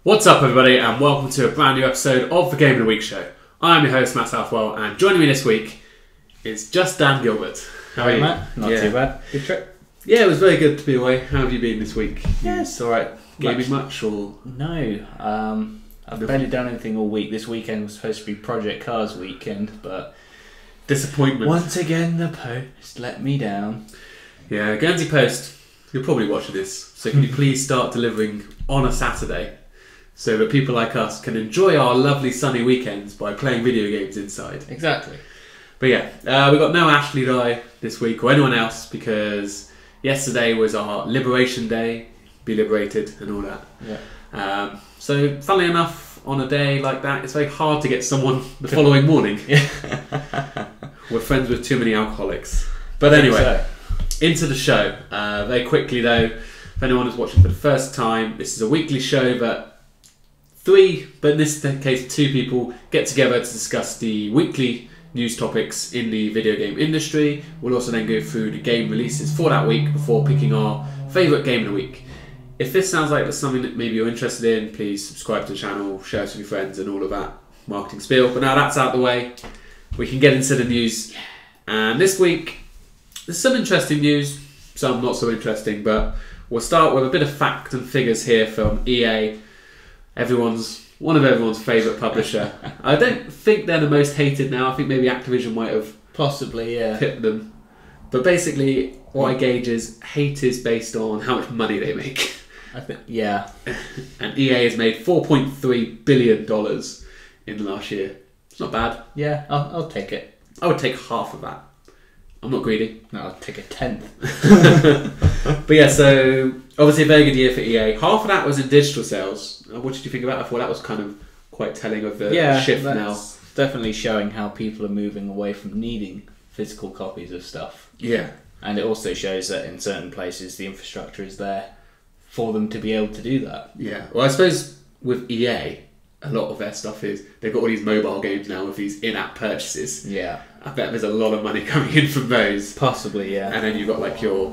What's up, everybody, and welcome to a brand new episode of the Game of the Week show. I'm your host, Matt Southwell, and joining me this week is just Dan Gilbert. How are you, Matt? Not too bad. Good trip? Yeah, it was very good to be away. How have you been this week? Yes. Alright. Gaming much or? No. I've barely done anything all week. This weekend was supposed to be Project Cars weekend, but disappointment. Once again, the Post let me down. Yeah, Guernsey Post, you're probably watching this, so can you please start delivering on a Saturday so that people like us can enjoy our lovely sunny weekends by playing video games inside. Exactly. But yeah, we got no Ashley Dye this week or anyone else because yesterday was our Liberation Day, be liberated and all that. Yeah. So funnily enough, on a day like that, it's very hard to get someone the following morning. We're friends with too many alcoholics. But anyway, into the show. Very quickly though, if anyone is watching for the first time, this is a weekly show that three, but in this case two people get together to discuss the weekly news topics in the video game industry. We'll also then go through the game releases for that week before picking our favourite game of the week. If this sounds like there's something that maybe you're interested in, please subscribe to the channel, share it with your friends and all of that marketing spiel. But now that's out of the way, we can get into the news. And this week, there's some interesting news, some not so interesting, but we'll start with a bit of fact and figures here from EA, one of everyone's favourite publisher. I don't think they're the most hated now. I think maybe Activision might have possibly hit them. But basically, what I gauge is hate is based on how much money they make. I think, yeah. And EA has made $4.3 billion in the last year. It's not bad. Yeah, I'll take it. I would take half of that. I'm not greedy. No, I'll take a tenth. But yeah, so obviously a very good year for EA. Half of that was in digital sales. What did you think about that? I thought that was kind of quite telling of the shift now. Definitely showing how people are moving away from needing physical copies of stuff. Yeah. And it also shows that in certain places the infrastructure is there for them to be able to do that. Yeah. Well, I suppose with EA, a lot of their stuff is they've got all these mobile games now with these in-app purchases. Yeah. I bet there's a lot of money coming in from those. Possibly, yeah. And then you've got like your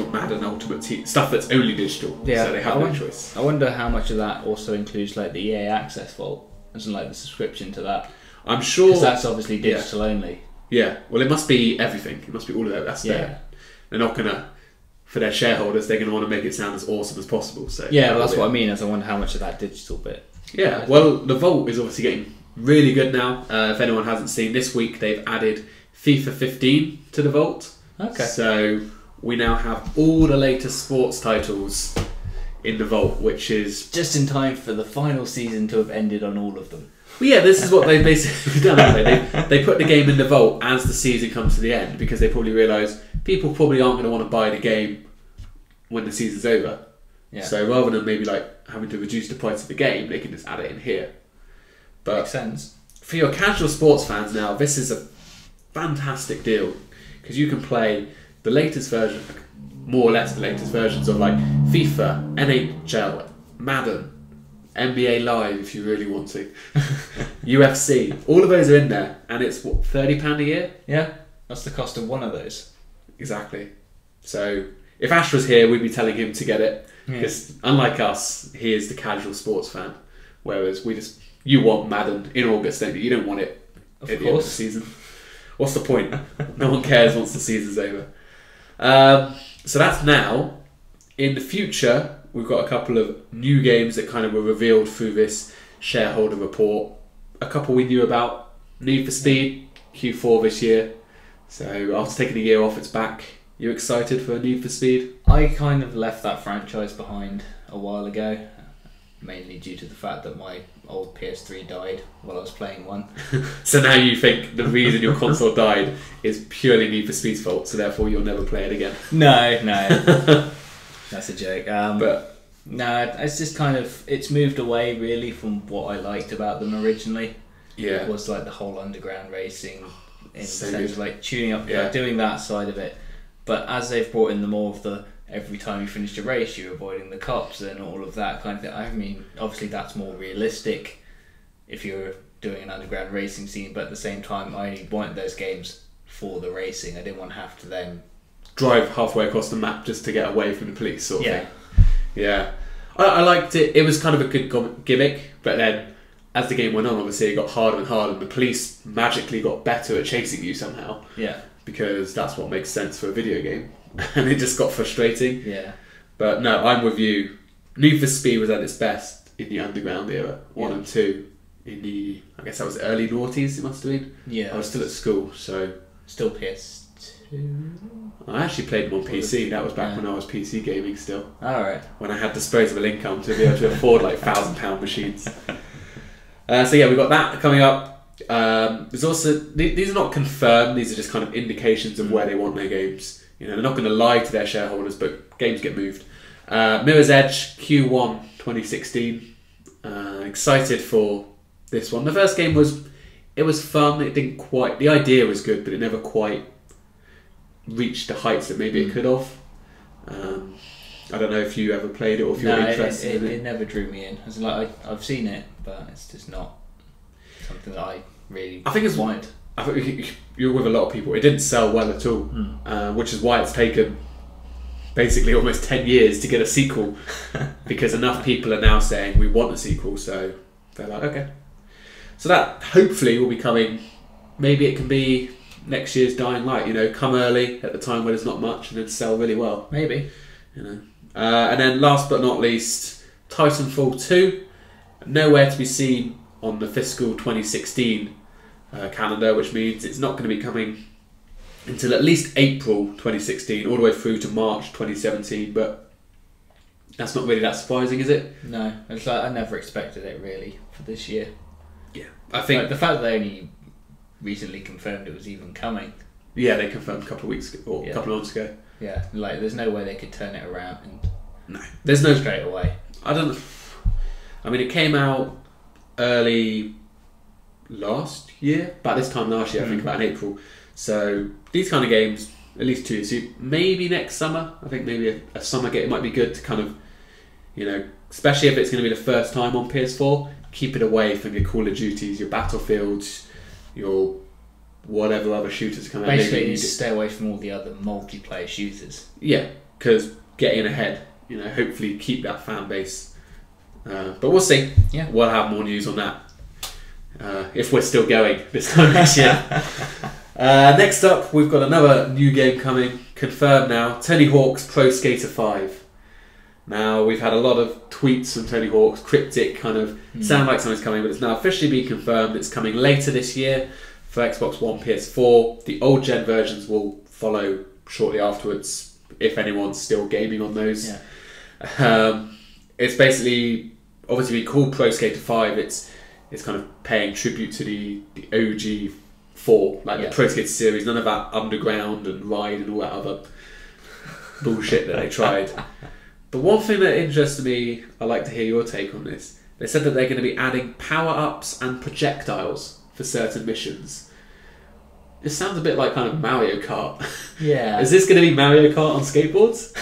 Madden Ultimate Team stuff that's only digital. Yeah. So they have no choice. I wonder how much of that also includes like the EA Access Vault, as in like the subscription to that. I'm sure. Because that's obviously digital only. Yeah. Well, it must be everything. It must be all of that. That's there. They're not gonna, for their shareholders, they're gonna want to make it sound as awesome as possible. So yeah, well, that's what I mean. Is I wonder how much of that digital bit. Yeah. Well, the Vault is obviously getting really good now. If anyone hasn't seen, this week they've added FIFA 15 to the Vault. Okay. So we now have all the latest sports titles in the Vault, which is just in time for the final season to have ended on all of them. Well, yeah, this is what they've basically done, haven't they? They put the game in the Vault as the season comes to the end because they probably realise people probably aren't going to want to buy the game when the season's over. Yeah. So rather than maybe like having to reduce the price of the game, they can just add it in here. But makes sense. For your casual sports fans now, this is a fantastic deal because you can play the latest version, more or less the latest versions of like FIFA, NHL, Madden, NBA Live if you really want to, UFC, all of those are in there, and it's what, £30 a year? Yeah, that's the cost of one of those. Exactly. So if Ash was here, we'd be telling him to get it because unlike us, he is the casual sports fan, whereas you want Madden in August, don't you? You don't want it at the end of the season. What's the point? No one cares once the season's over. So that's now. In the future, we've got a couple of new games that kind of were revealed through this shareholder report. A couple we knew about. Need for Speed, Q4 this year. So after taking a year off, it's back. You excited for Need for Speed? I kind of left that franchise behind a while ago, mainly due to the fact that my old PS3 died while I was playing one. So now you think the reason your console died is purely Need for Speed's fault, so therefore you'll never play it again? No. That's a joke. But no, it's just kind of, it's moved away really from what I liked about them originally. Yeah. It was like the whole underground racing in So terms of good. like tuning up, like doing that side of it. But as they've brought in the more of the every time you finished a race you're avoiding the cops and all of that kind of thing. I mean, obviously that's more realistic if you're doing an underground racing scene, but at the same time I only wanted those games for the racing. I didn't want to have to then drive halfway across the map just to get away from the police sort of thing. Yeah. I liked it. It was kind of a good gimmick, but then as the game went on, obviously it got harder and harder, and the police magically got better at chasing you somehow. Yeah. Because that's what makes sense for a video game. And it just got frustrating. Yeah. But no, I'm with you. Need for Speed was at its best in the Underground era, 1 and 2. In the, I guess that was early noughties, it must have been. Yeah. I was still at school, so... Still PS2? I actually played them on PC. That was back when I was PC gaming still. Alright. When I had disposable income to be able to afford like £1,000 machines. So yeah, we've got that coming up. There's also... These are not confirmed, these are just kind of indications of where they want their games. You know, they're not going to lie to their shareholders, but games get moved. Mirror's Edge, Q1 2016. Excited for this one. The first game was fun. It didn't quite... The idea was good, but it never quite reached the heights that maybe it could have. I don't know if you ever played it or if you're interested in it. It never drew me in. It's like I've seen it, but it's just not something that I really wanted. I think you're with a lot of people. It didn't sell well at all, which is why it's taken basically almost 10 years to get a sequel, because enough people are now saying we want a sequel, so they're like, okay. So that hopefully will be coming. Maybe it can be next year's Dying Light, you know, come early at the time where there's not much and then sell really well. Maybe. You know. And then last but not least, Titanfall 2. Nowhere to be seen on the fiscal 2016 calendar, which means it's not going to be coming until at least April 2016, all the way through to March 2017, but that's not really that surprising, is it? No, it's like I never expected it really for this year. Yeah, I think... Like, the fact that they only recently confirmed it was even coming. Yeah, they confirmed a couple of weeks ago, or a couple of months ago. Yeah, like there's no way they could turn it around and... No, there's no... Straight away. I don't know. I mean, it came out early last year, about this time last year, I think, about in April. So these kind of games, at least 2 years, so maybe next summer. I think maybe a summer game might be good to kind of, you know, especially if it's going to be the first time on PS4, keep it away from your Call of Duties, your Battlefields, your whatever other shooters come out. Basically, you need to stay away from all the other multiplayer shooters. Yeah, because getting ahead, you know, hopefully keep that fan base. But we'll see. Yeah, we'll have more news on that if we're still going this time next year. Next up, we've got another new game coming, confirmed now, Tony Hawk's Pro Skater 5. Now, we've had a lot of tweets from Tony Hawk's, cryptic, kind of sound like something's coming, but it's now officially been confirmed. It's coming later this year for Xbox One, PS4. The old gen versions will follow shortly afterwards, if anyone's still gaming on those. Yeah. It's basically, obviously called Pro Skater 5, it's kind of paying tribute to the OG 4, like the Pro Skater series, none of that Underground and Ride and all that other bullshit that they tried. But one thing that interested me, I'd like to hear your take on this. They said that they're going to be adding power-ups and projectiles for certain missions. It sounds a bit like kind of Mario Kart. Yeah. Is this going to be Mario Kart on skateboards?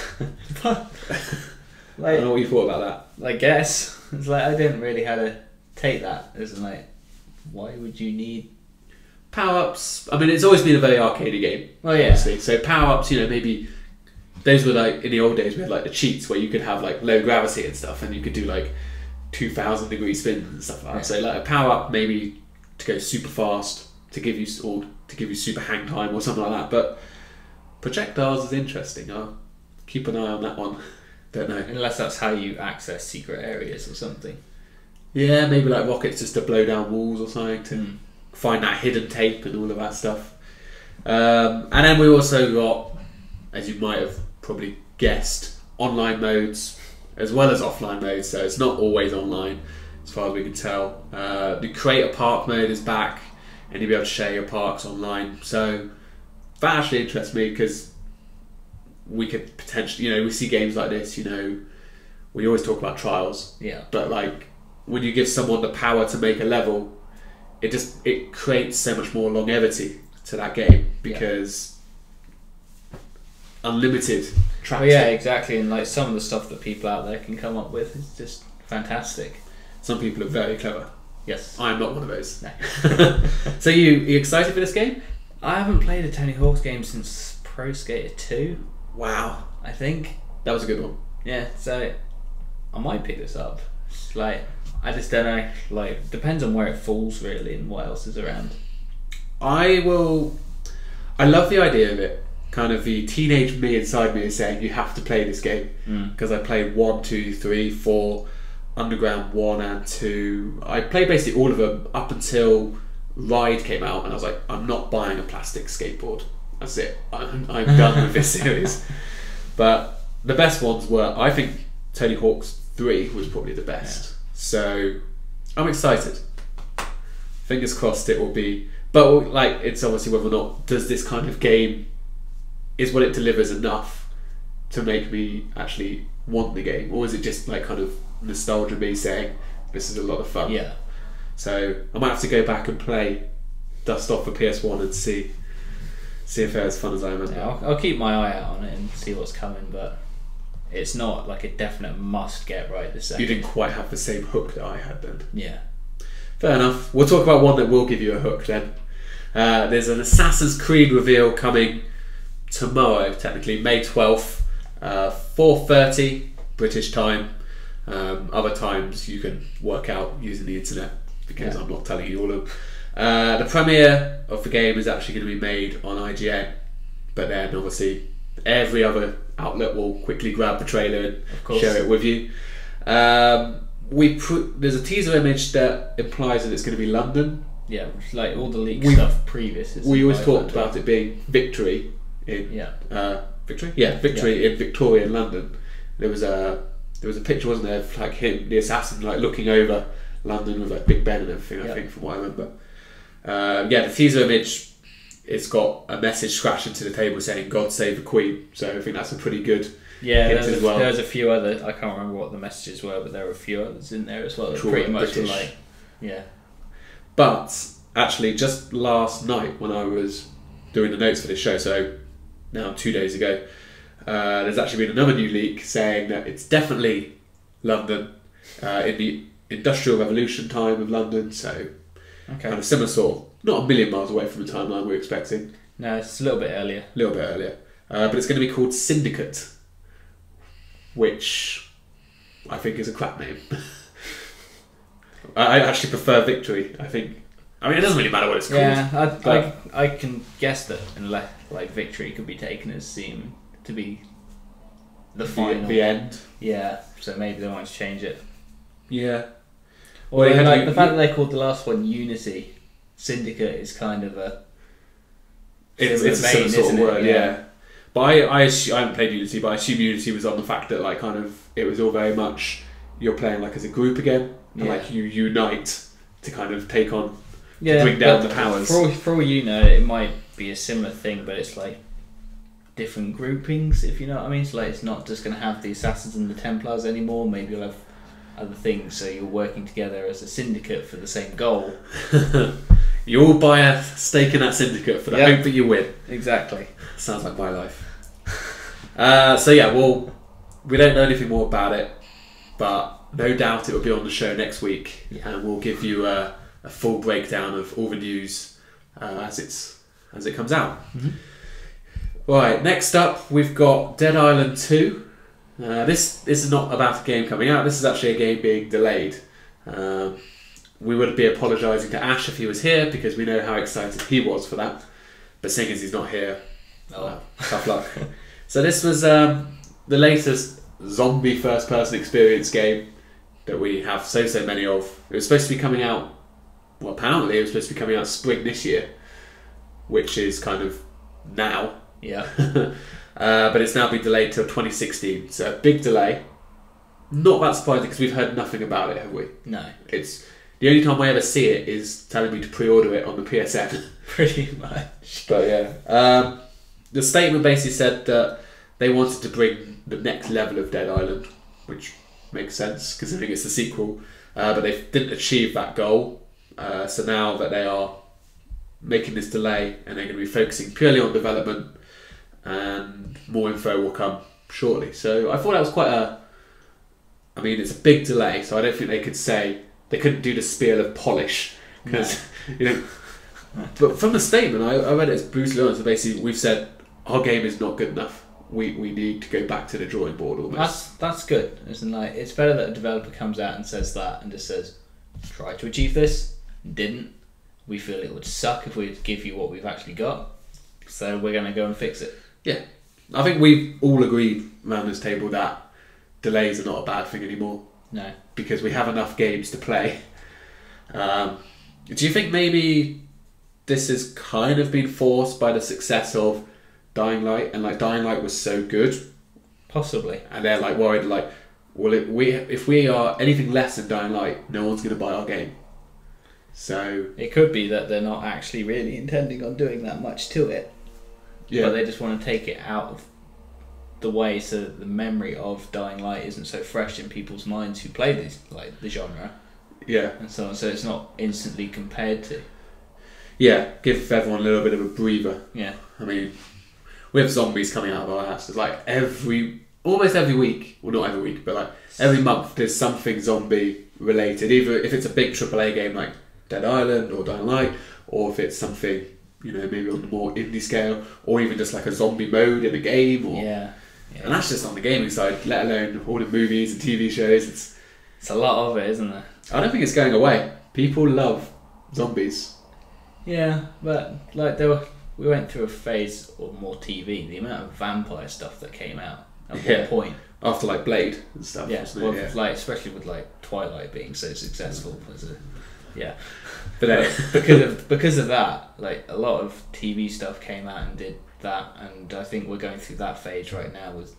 Like, I don't know what you thought about that. I guess. It's like, I didn't really how to take that. It's like, why would you need... Power-ups, I mean, it's always been a very arcadey game. Well, yeah. Obviously. So power-ups, you know, maybe... Those were like, in the old days, we had like the cheats where you could have like low gravity and stuff, and you could do like 2,000 degree spins and stuff like that. So like a power-up maybe to go super fast, to give you super hang time or something like that. But projectiles is interesting. I'll keep an eye on that one. Don't know. Unless that's how you access secret areas or something. Yeah, maybe like rockets just to blow down walls or something to find that hidden tape and all of that stuff. And then we also got, as you might have probably guessed, online modes as well as offline modes. So it's not always online, as far as we can tell. The Create a Park mode is back, and you'll be able to share your parks online. So that actually interests me because we could potentially, you know, we see games like this, you know, we always talk about trials. Yeah. But like when you give someone the power to make a level, it creates so much more longevity to that game because unlimited tracks. Well, yeah, exactly. And like some of the stuff that people out there can come up with is just fantastic. Some people are very clever. Yes. I'm not one of those. No. So you excited for this game? I haven't played a Tony Hawk's game since Pro Skater 2. Wow. I think. That was a good one. Yeah, so I might pick this up. It's like, I just don't know. Like, depends on where it falls really and what else is around. I love the idea of it. Kind of the teenage me inside me is saying you have to play this game because I played 1, 2, 3, 4, Underground 1 and 2. I played basically all of them up until Ride came out, and I was like, I'm not buying a plastic skateboard. That's it. I'm done with this series. But the best ones were, I think, Tony Hawk's 3 was probably the best. Yeah. So I'm excited. Fingers crossed it will be. But like, it's obviously whether or not does this kind of game, is what it delivers enough to make me actually want the game, or is it just like kind of nostalgia me saying this is a lot of fun? Yeah. So I might have to go back and dust off the PS1 and see if they're as fun as I remember. Yeah, I'll keep my eye out on it and see what's coming, but it's not like a definite must get right this second. You didn't quite have the same hook that I had then. Yeah. Fair enough. We'll talk about one that will give you a hook then. There's an Assassin's Creed reveal coming tomorrow, technically, May 12th, 4:30 British time. Other times you can work out using the internet, because I'm not telling you all of them. The premiere of the game is actually going to be made on IGN, but then obviously every other outlet will quickly grab the trailer and share it with you. There's a teaser image that implies that it's going to be London. Yeah, like all the leaked stuff previous. We always talked about it being Victory in Victory in Victorian London. There was a picture, wasn't there, of like him, the assassin, like looking over London with like Big Ben and everything. I think, from what I remember. The teaser image, it's got a message scratched into the table saying "God save the Queen." So I think that's a pretty good hint as well. There's a few other. I can't remember what the messages were, but there were a few others in there as well. That pretty much British. Like, yeah. But actually, just last night when I was doing the notes for this show, so now 2 days ago, there's actually been another new leak saying that it's definitely London, in the Industrial Revolution time of London, so kind of similar sort of, not a million miles away from the timeline we're expecting. No, it's a little bit earlier. But it's going to be called Syndicate, which I think is a crap name. I actually prefer Victory. I mean, it doesn't really matter what it's called. Yeah, I can guess that unless like Victory could be taken as seem to be the final, the end. Yeah, so maybe they want to change it. Yeah. Or the fact that they called the last one Unity, Syndicate is kind of a. It's a similar sort of word, yeah. But I haven't played Unity, but I assume Unity was on the fact that like kind of it was all very much you're playing like as a group again, and like you unite to kind of take on, to bring down the powers. For all you know, it might be a similar thing, but it's like different groupings, if you know what I mean. It's like it's not just going to have the Assassins and the Templars anymore. Maybe you'll have other things, so you're working together as a syndicate for the same goal. You all buy a stake in that syndicate for the hope that you win. Exactly. Sounds like my life. Well, we don't know anything more about it, but no doubt it will be on the show next week, and we'll give you a full breakdown of all the news as it comes out. Mm-hmm. Right, next up we've got Dead Island 2. This is not about a game coming out, this is actually a game being delayed. We would be apologising to Ash if he was here, because we know how excited he was for that. But seeing as he's not here, tough luck. So this was the latest zombie first-person experience game that we have so many of. It was supposed to be coming out, well, apparently it was supposed to be coming out spring this year, which is kind of now. Yeah. But it's now been delayed till 2016, so a big delay. Not that surprising, because we've heard nothing about it, have we? No. It's the only time I ever see it is telling me to pre-order it on the PSN. Pretty much. But yeah, the statement basically said that they wanted to bring the next level of Dead Island, which makes sense considering it's the sequel, but they didn't achieve that goal. So now that they are making this delay, and they're going to be focusing purely on development, and more info will come shortly. So I thought that was quite it's a big delay, so I don't think they couldn't do the spiel of polish, because but from the statement I read it as brutally honest. Basically, we've said our game is not good enough. we need to go back to the drawing board almost. That's good. It's better that a developer comes out and says that and just says, try to achieve this, didn't. We feel it would suck if we give you what we've actually got, so we're going to go and fix it. Yeah. I think we've all agreed around this table that delays are not a bad thing anymore. No. Because we have enough games to play. Do you think maybe this has kind of been forced by the success of Dying Light, and like Dying Light was so good? Possibly. And they're like worried, like, well, if we are anything less than Dying Light, no one's going to buy our game. So it could be that they're not actually really intending on doing that much to it. Yeah. But they just want to take it out of the way so that the memory of Dying Light isn't so fresh in people's minds who play these, like the genre. Yeah. And so on, so it's not instantly compared to. Yeah, give everyone a little bit of a breather. Yeah. I mean, we have zombies coming out of our house. It's like almost every week, well not every week, but like every month there's something zombie related. Either if it's a big AAA game like Dead Island or Dying Light, or if it's something, you know, maybe on the more indie scale, or even just like a zombie mode in a game. Or, yeah. And that's just on the gaming side, let alone all the movies and TV shows. It's a lot of it, isn't there? I don't think it's going away. People love zombies. Yeah, but like we went through a phase of more TV. The amount of vampire stuff that came out at one point after like Blade and stuff. Yeah, well, yeah. Like especially with like Twilight being so successful But because of that, like a lot of TV stuff came out and did that, and I think we're going through that phase right now with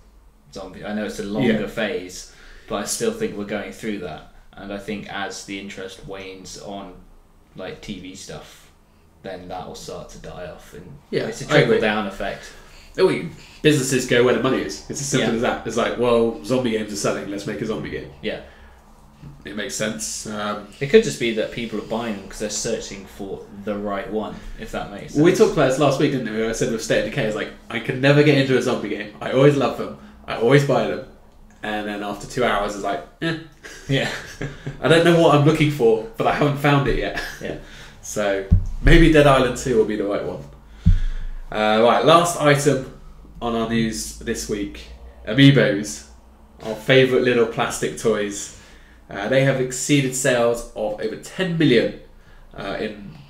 zombies. I know it's a longer phase, but I still think we're going through that. And I think as the interest wanes on like TV stuff, then that will start to die off, and it's a trickle down effect. Businesses go where the money is. It's as simple as that. It's like, well, zombie games are selling, let's make a zombie game. Yeah. It makes sense. It could just be that people are buying them because they're searching for the right one, if that makes sense. We talked about this last week, didn't we? I said with State of Decay, it's like, I can never get into a zombie game. I always love them. I always buy them. And then after 2 hours, it's like, Yeah. I don't know what I'm looking for, but I haven't found it yet. Yeah. So maybe Dead Island 2 will be the right one. Right, last item on our news this week. Amiibos, our favourite little plastic toys. They have exceeded sales of over 10 million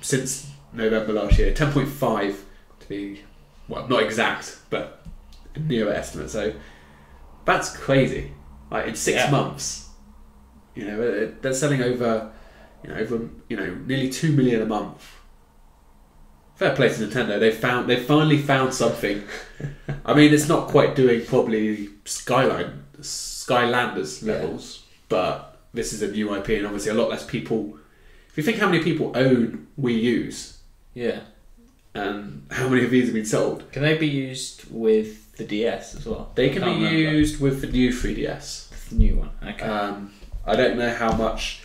since November last year. 10.5 to be, well, not exact, but a near estimate. So that's crazy. Like in 6 months, you know, they're selling over nearly 2 million a month. Fair play to Nintendo. They finally found something. I mean, it's not quite doing probably Skylanders levels, but this is a new IP, and obviously a lot less people. If you think how many people own Wii U's, and how many of these have been sold, can they be used with the DS as well? They can be used with the new 3DS, the new one. Okay. I don't know how much.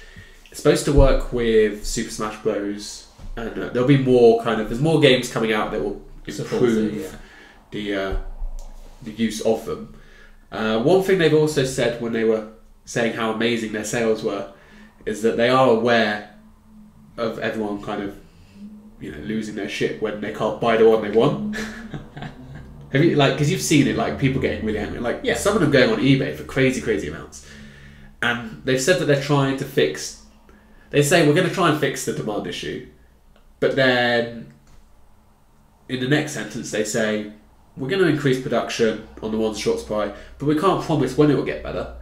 It's supposed to work with Super Smash Bros. And there'll be more there's more games coming out that will improve the use of them. One thing they've also said when they were saying how amazing their sales were is that they are aware of everyone losing their shit when they can't buy the one they want. Have you because you've seen it, like people getting really angry, some of them going on eBay for crazy amounts, and they've said that they're trying to fix. They say we're going to try and fix the demand issue. But then, in the next sentence, they say, we're going to increase production on the ones short supply, but we can't promise when it will get better,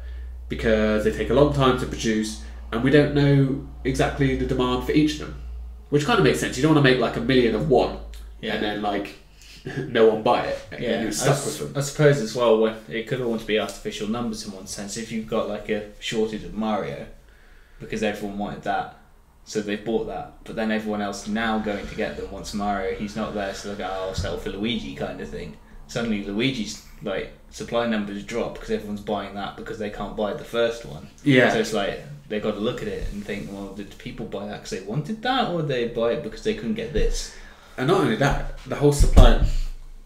because they take a long time to produce, and we don't know exactly the demand for each of them. Which kind of makes sense. You don't want to make like 1 million of one, and then no one buy it, and you're stuck with them. I suppose as well, it could almost be artificial numbers in one sense. If you've got like a shortage of Mario, because everyone wanted that, so they've bought that, but then everyone else now going to get them wants Mario. He's not there, so they go, I'll sell for Luigi kind of thing. Suddenly Luigi's supply numbers drop because everyone's buying that because they can't buy the first one. Yeah. So it's like they've got to look at it and think, well, did people buy that because they wanted that, or did they buy it because they couldn't get this? And not only that, the whole supply,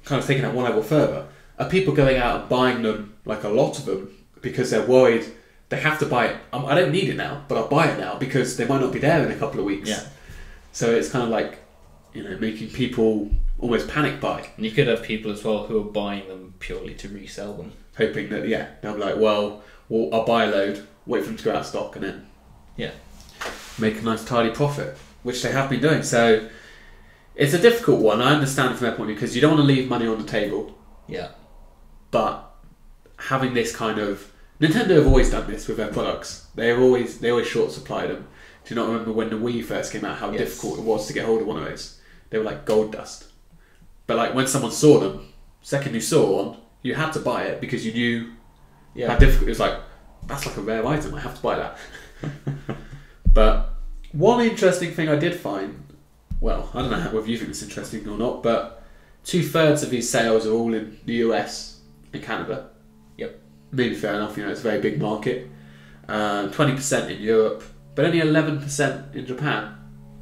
kind of taking that one level further, are people going out and buying them, like a lot of them, because they're worried they have to buy it. I don't need it now, but I'll buy it now because they might not be there in a couple of weeks. Yeah. So it's kind of like, making people almost panic buy. And you could have people as well who are buying them purely to resell them, hoping that they'll be like, well, I'll buy a load, wait for them to go out of stock, and then make a nice tidy profit, which they have been doing. So it's a difficult one. I understand it from their point of view because you don't want to leave money on the table. Yeah. But having this kind of Nintendo have always done this with their products. They always short supply them. Do you not remember when the Wii first came out? How difficult it was to get hold of one of those? They were like gold dust. But like when someone saw them, second you saw one, you had to buy it because you knew how difficult it was. Like, that's like a rare item. I have to buy that. But one interesting thing I did find, well, I don't know whether you think it's interesting or not, but 2/3 of these sales are all in the US and Canada. Yep. Maybe fair enough, it's a very big market. 20% in Europe, but only 11% in Japan.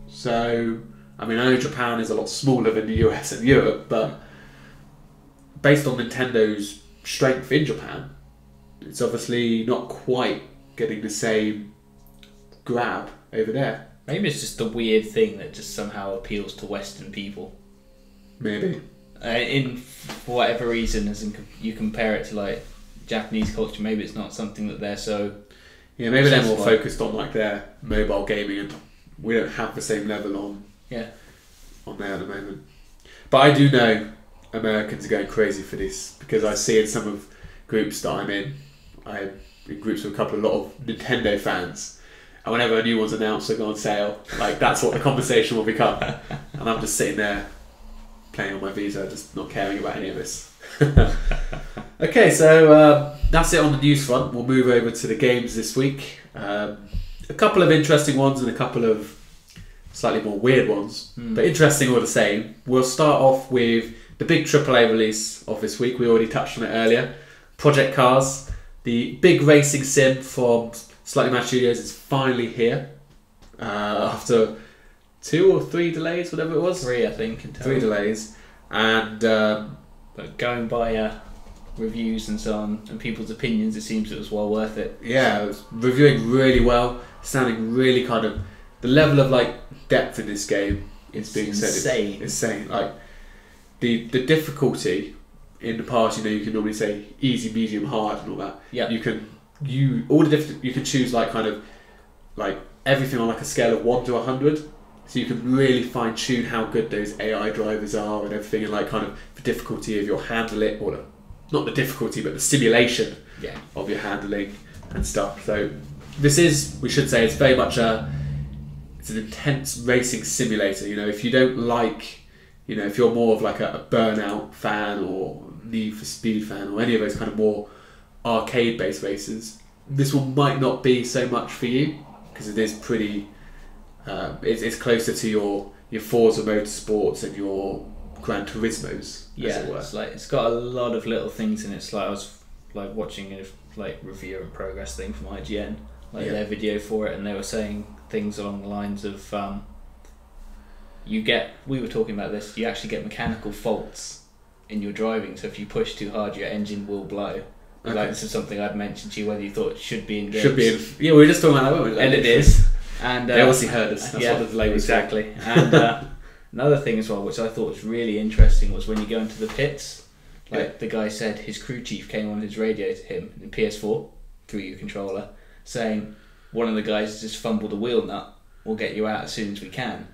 So, I mean, I know Japan is a lot smaller than the US and Europe, but based on Nintendo's strength in Japan, it's obviously not quite getting the same grab over there. Maybe it's just a weird thing that just somehow appeals to Western people. Maybe. For whatever reason, you compare it to like Japanese culture, maybe it's not something that they're so... Yeah, maybe they're more focused on like their mobile gaming, and we don't have the same level on there at the moment. But I do know Americans are going crazy for this because I see in some of groups that I'm in groups with a lot of Nintendo fans, and whenever a new one's announced or go on sale, like that's what the conversation will become. And I'm just sitting there playing on my Vita, just not caring about any of this. Okay, so that's it on the news front. We'll move over to the games this week. A couple of interesting ones and a couple of slightly more weird ones, but interesting all the same. We'll start off with the big AAA release of this week. We already touched on it earlier. Project Cars, the big racing sim from Slightly Mad Studios, is finally here after 2 or 3 delays, whatever it was. 3, I think. In 3 delays. And but going by reviews and so on and people's opinions, it seems it was well worth it. Yeah, it was reviewing really well, sounding really kind of... The level of like depth in this game is being insane. It's insane. Like the difficulty in the past, you can normally say easy, medium, hard, and all that. Yeah. You can choose like kind of like everything on like a scale of 1 to 100. So you can really fine tune how good those AI drivers are and everything, and like kind of the difficulty of your handling, or not the difficulty, but the simulation of your handling and stuff. So this is, we should say, it's very much it's an intense racing simulator. If you don't like, if you're more of like a Burnout fan or Need for Speed fan or any of those kind of more arcade-based races, this one might not be so much for you because it is pretty. It's closer to your Forza Motorsports and your Gran Turismos. Yeah, as it were. It's got a lot of little things in it. It's like I was like watching a review and progress thing from IGN, their video for it, and they were saying things along the lines of we were talking about this, you actually get mechanical faults in your driving, so if you push too hard your engine will blow. Okay. Like, this is something I'd mentioned to you, whether you thought it should be in games. Should be in, we were just talking about that, weren't we? And it is. And they obviously heard us, that's what the delay was. Exactly. And another thing as well, which I thought was really interesting, was when you go into the pits, the guy said his crew chief came on his radio to him in PS4 through your controller, saying one of the guys just fumbled a wheel nut, we'll get you out as soon as we can.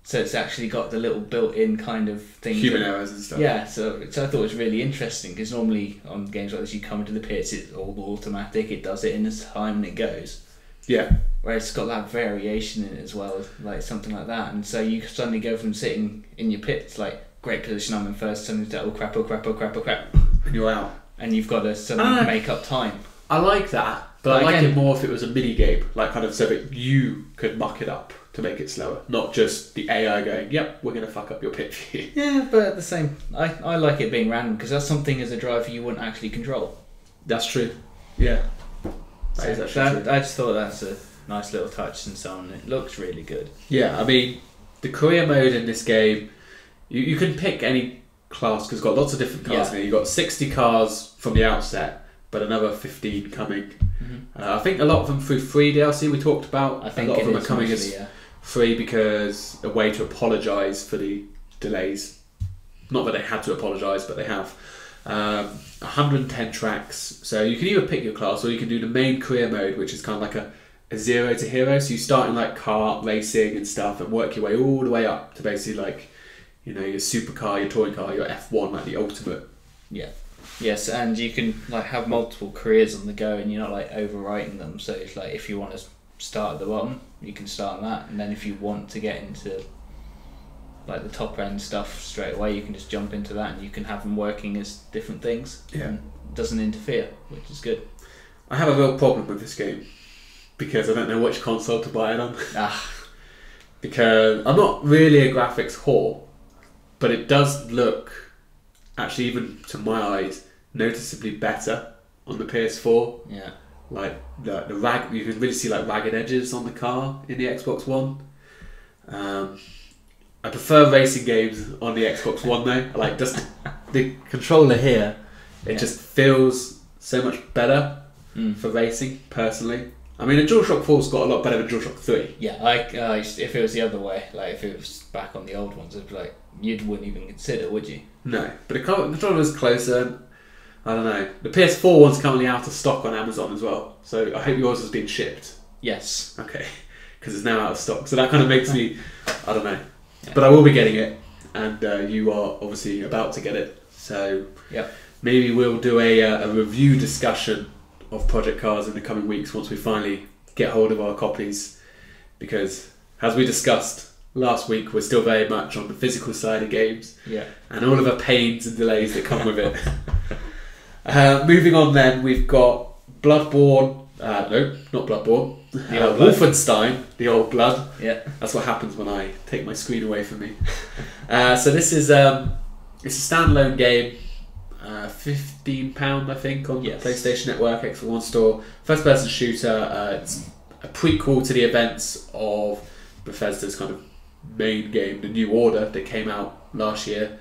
So it's actually got the little built-in kind of thing. Human errors and stuff. Yeah, so which I thought was really interesting, because normally on games like this you come into the pits, it's all automatic, it does it in its time and it goes. Yeah. Whereas it's got that variation in it as well, like something like that. And so you suddenly go from sitting in your pits, like, great position, I'm in first, suddenly to, oh crap, and you're out. And you've got to suddenly make up time. I like that, but I like it more if it was a mini game, like kind of so that you could muck it up to make it slower, not just the AI going, yep, we're going to fuck up your pit for you. Yeah, but at the same, I like it being random, because that's something as a driver you wouldn't actually control. That's true. Yeah. That is actually true. I just thought that's a nice little touch and so on. It looks really good. Yeah, I mean, the career mode in this game, you can pick any class because it's got lots of different cars in there. You've got 60 cars from the outset, but another 15 coming. I think a lot of them through free DLC we talked about. I think a lot of them are coming as free because a way to apologise for the delays. Not that they had to apologise, but they have. 110 tracks, so you can either pick your class or you can do the main career mode, which is kind of like a 0 to hero. So you start in like kart racing and stuff and work your way all the way up to basically like, you know, your supercar, your touring car, your F1, like the ultimate. Yeah. Yes, and you can like have multiple careers on the go, and you're not like overwriting them. So it's like if you want to start at the bottom, you can start on that, and then if you want to get into like the top end stuff straight away, you can just jump into that, and you can have them working as different things. Yeah, and it doesn't interfere, which is good. I have a real problem with this game because I don't know which console to buy it on. Because I'm not really a graphics whore, but it does look, actually, even to my eyes, noticeably better on the PS4. Yeah. Like the rag, you can really see like ragged edges on the car in the Xbox One. I prefer racing games on the Xbox One though. I like just the controller here. It just feels so much better for racing personally. I mean, the DualShock 4's got a lot better than DualShock 3. Yeah, if it was the other way, like if it was back on the old ones, it'd be like you wouldn't even consider, would you? No, but the controller's closer. I don't know. The PS4 one's currently out of stock on Amazon as well, so I hope yours has been shipped. Yes. Okay, because it's now out of stock, so that kind of makes me, I don't know. Yeah. But I will be getting it, and you are obviously about to get it, so maybe we'll do a review discussion of Project Cars in the coming weeks once we finally get hold of our copies, because as we discussed last week, we're still very much on the physical side of games, and all of the pains and delays that come with it. Moving on then, we've got Bloodborne, no, not Bloodborne, Wolfenstein, the old blood. Yeah, that's what happens when I take my screen away from me. So this is it's a standalone game, £15 I think on the PlayStation Network, Xbox One store, first person shooter. It's a prequel to the events of Bethesda's kind of main game, The New Order, that came out last year.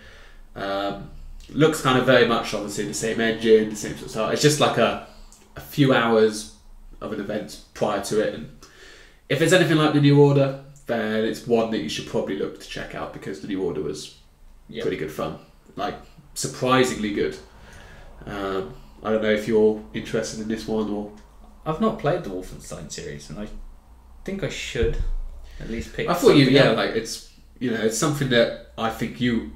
Looks kind of very much obviously the same engine, the same sort of style. It's just like a few hours of an event prior to it, and if it's anything like The New Order, then it's one that you should probably look to check out, because The New Order was pretty good fun, like surprisingly good. I don't know if you're interested in this one, or I've not played the Wolfenstein series, and I think I should at least pick. I thought like it's, you know, it's something that I think you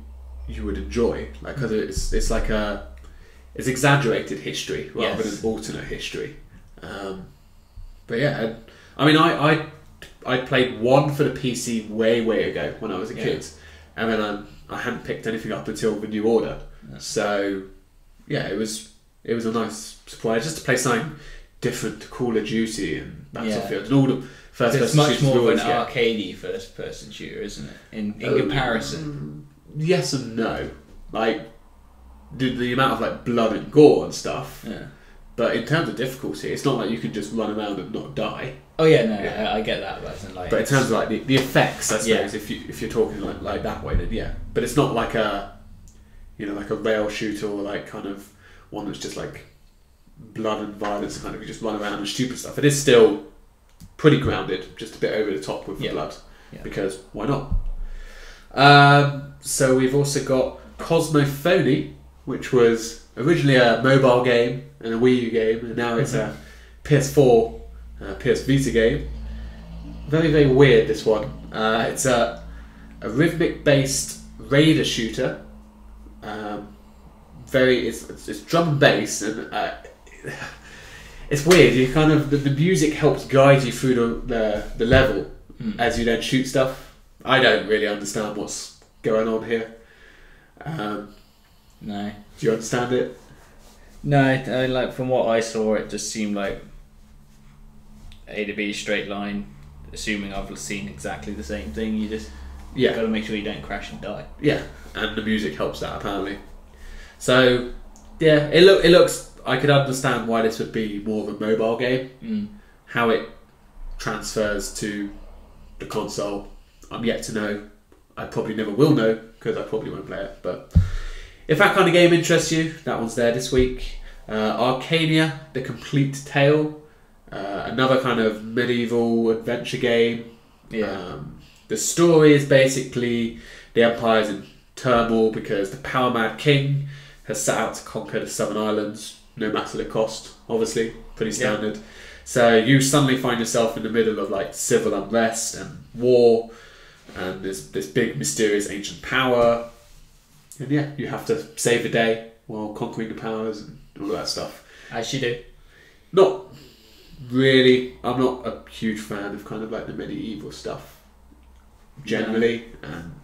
would enjoy, like, because it's like it's exaggerated history rather than alternate history. But yeah, I mean, I played one for the PC way ago when I was a kid, and then I hadn't picked anything up until The New Order. So yeah, it was a nice surprise just to play something different to Call of Duty and Battlefield and all the first person shooters. It's much more of an arcadey first person shooter, isn't it? In comparison. Yes and no. Like the amount of like blood and gore and stuff. Yeah. But in terms of difficulty, it's not like you can just run around and not die. Oh yeah, no, I get that. But in terms of like the effects, I suppose, if you're talking like that way, then yeah. But it's not like a, you know, like a rail shooter, or like kind of one that's just like blood and violence, kind of you just run around and stupid stuff. It is still pretty grounded, just a bit over the top with the blood, because why not? So we've also got Cosmophony, which was originally a mobile game and a Wii U game, and now it's a PS4, PS Vita game. Very weird, this one. It's a rhythmic-based raider shooter. It's drum and bass, and it's weird. You kind of the music helps guide you through the level as you then shoot stuff. I don't really understand what's going on here. No. Do you understand it? No, I like from what I saw, it just seemed like A to B straight line. Assuming I've seen exactly the same thing, you just got to make sure you don't crash and die. Yeah, and the music helps that apparently. So yeah, it looks. I could understand why this would be more of a mobile game. How it transfers to the console, I'm yet to know. I probably never will know, because I probably won't play it. But if that kind of game interests you, that one's there this week. Arcania, The Complete Tale, another kind of medieval adventure game. Yeah. The story is basically the Empire's in turmoil because the power mad king has set out to conquer the Southern Islands, no matter the cost, obviously, pretty standard. Yeah. So you suddenly find yourself in the middle of like civil unrest and war, and there's this big mysterious ancient power, and yeah, you have to save the day while conquering the powers and all that stuff. As you do. Not really. I'm not a huge fan of kind of like the medieval stuff generally. And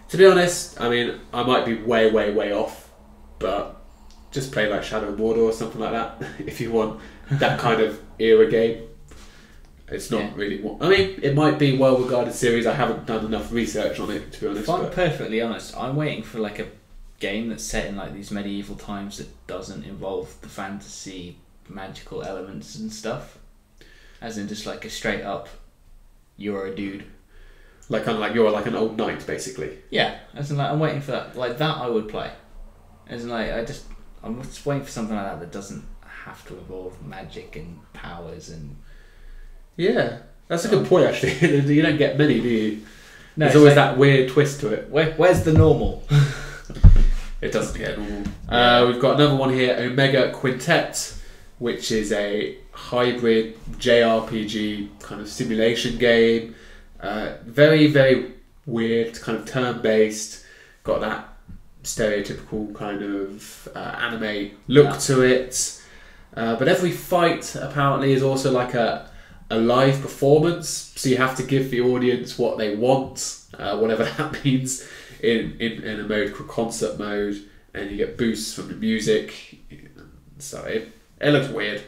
to be honest, I mean, I might be way off, but just play like Shadow of Mordor or something like that if you want that kind of era game. It's not really what I mean. It might be well regarded series. I haven't done enough research on it, to be honest. If I'm perfectly honest, I'm waiting for like a game that's set in like these medieval times that doesn't involve the fantasy magical elements and stuff, as in just like a straight up you're a dude, like kind of like you're like an old knight basically. Yeah, as in like I'm waiting for that. Like that I would play, as in like I'm just waiting for something like that doesn't have to involve magic and powers and yeah, that's a good point actually. You don't get many, do you? No, there's always like, that weird twist to it. Where's the normal? It doesn't get normal. We've got another one here, Omega Quintet, which is a hybrid JRPG kind of simulation game. Very weird, kind of turn-based. Got that stereotypical kind of anime look to it. But every fight apparently is also like a live performance, so you have to give the audience what they want, whatever that means, in a mode called concert mode, and you get boosts from the music. So it looks weird,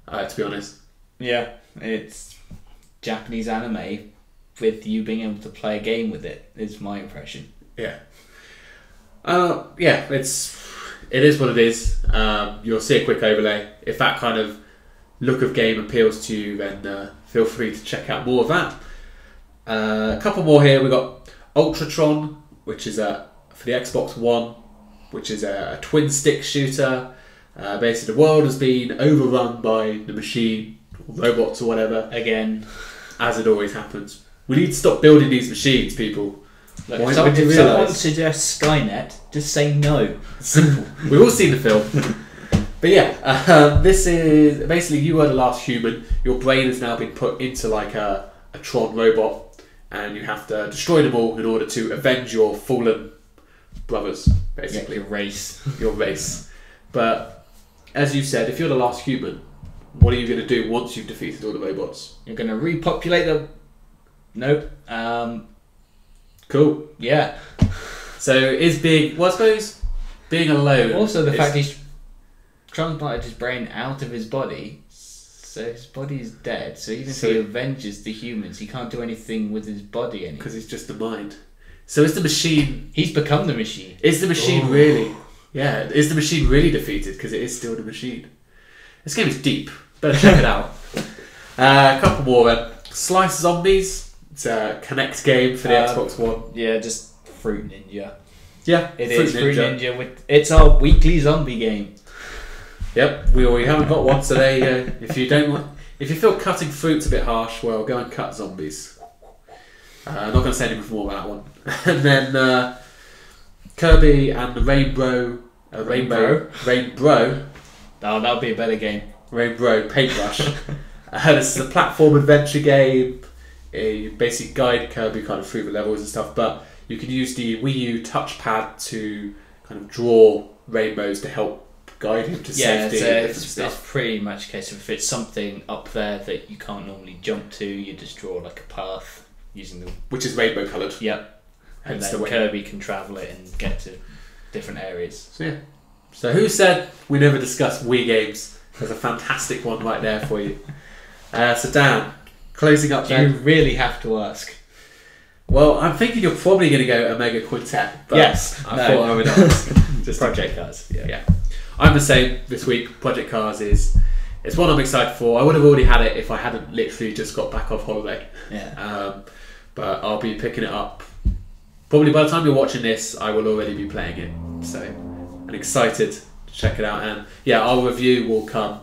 to be honest. Yeah, it's Japanese anime with you being able to play a game with it, is my impression. Yeah. It is what it is. You'll see a quick overlay. If that kind of look of game appeals to you, then feel free to check out more of that. A couple more here. We've got Ultratron, which is for the Xbox One, which is a twin stick shooter. Basically, the world has been overrun by the machine, or robots or whatever. Again, as it always happens. We need to stop building these machines, people. Look, if someone suggests Skynet, just say no. Simple. We've all seen the film. But yeah, this is basically you are the last human. Your brain has now been put into like a Tron robot, and you have to destroy them all in order to avenge your fallen brothers, basically. Your race. Your race. But as you said, if you're the last human, what are you going to do once you've defeated all the robots? You're going to repopulate them. Nope. Cool. Yeah. So is I suppose being alone. Also, the fact he's transplanted his brain out of his body, so his body is dead. So even if he avenges the humans, he can't do anything with his body anymore. Because he's just the mind. So is the machine... He's become the machine. Is the machine really... Yeah, is the machine really defeated? Because it is still the machine. This game is deep. Better check it out. A couple more. Slice Zombies. It's a Connect game for the Xbox One. Yeah, just Fruit Ninja. Yeah, it is Fruit Ninja. It's our weekly zombie game. Yep, we haven't got one, so there you go. If you feel cutting fruit's a bit harsh, well, go and cut zombies. I'm not going to say anything more about that one. And then Kirby and the Rainbow. Oh, that would be a better game. Rainbow Paintbrush. This is a platform adventure game. You basically guide Kirby kind of through the levels and stuff, but you can use the Wii U touchpad to kind of draw rainbows to help guide him to safety. It's pretty much a case of if it's something up there that you can't normally jump to, you just draw like a path using the... Which is rainbow coloured. Yep. And then Kirby can travel it and get to different areas. So yeah. So who said we never discuss Wii games? There's a fantastic one right there for you. So Dan, closing up then. You really have to ask. Well, I'm thinking you're probably going to go Omega Quintet. But yes. I thought I would ask. Just Project Cars. Yeah. I'm the same this week. Project Cars it's one I'm excited for. I would have already had it if I hadn't literally just got back off holiday. Yeah. But I'll be picking it up. Probably by the time you're watching this, I will already be playing it. So I'm excited to check it out. And yeah, our review will come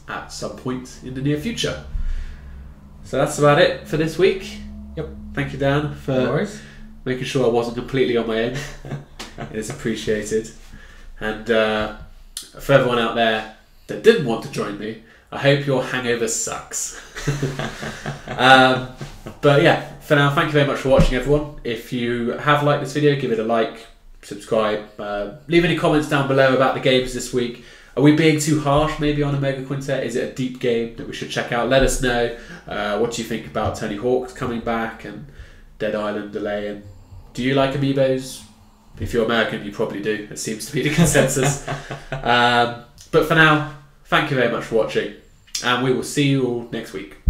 at some point in the near future. So that's about it for this week. Yep. Thank you, Dan, for making sure I wasn't completely on my own. It is appreciated. And for everyone out there that didn't want to join me, I hope your hangover sucks. But yeah, for now, thank you very much for watching, everyone. If you have liked this video, give it a like, subscribe, leave any comments down below about the games this week. Are we being too harsh maybe on Omega Quintet? Is it a deep game that we should check out? Let us know. What do you think about Tony Hawk's coming back and Dead Island delay? And do you like Amiibos? If you're American, you probably do. It seems to be the consensus. But for now, thank you very much for watching, and we will see you all next week.